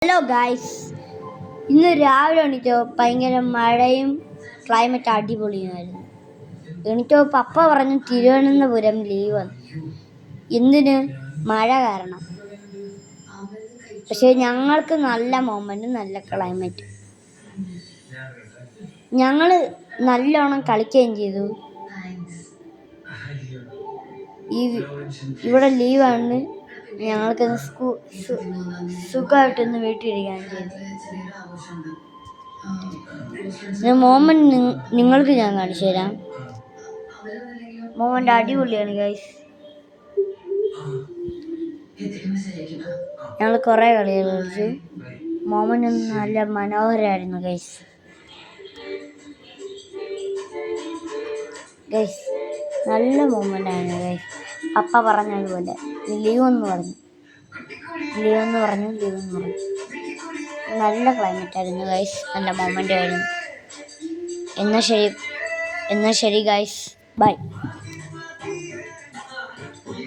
Hello guys, ഇന്ന് രാവിലെ എണീറ്റോ ഭയങ്കര മഴയും ക്ലൈമറ്റ് അടിപൊളിയുമായിരുന്നു. എണീറ്റോ പപ്പ പറഞ്ഞു തിരുവനന്തപുരം ലീവ്. എന്തിന്? മഴ കാരണം. പക്ഷെ ഞങ്ങൾക്ക് നല്ല മൊമെന്റ്, നല്ല ക്ലൈമറ്റ്. ഞങ്ങൾ നല്ലോണം കളിക്കുകയും ചെയ്തു. ഇവിടെ ലീവാണ്. ഞങ്ങൾക്ക് സുഖമായിട്ടൊന്ന് വീട്ടിലിരിക്കുകയാണ് ചെയ്തത്. മോമെന്റ് നിങ്ങൾക്ക് ഞാൻ കാണിച്ചു തരാം. മോമെന്റ് അടിപൊളിയാണ് ഗൈസ്. ഞങ്ങൾ കുറേ കളികൾ കളിച്ചു. മോമെന്റ് നല്ല മനോഹരമായിരുന്നു ഗൈസ്. നല്ല മൂമെൻ്റാണ് ഗൈസ്. പപ്പ പറഞ്ഞതുപോലെ ലീവെന്ന് പറഞ്ഞു. നല്ല ക്ലൈമറ്റ് ആയിരുന്നു ഗൈസ്, നല്ല മൊമെൻ്റ് ആയിരുന്നു. എന്നാൽ ശരി ഗൈസ്, ബൈ.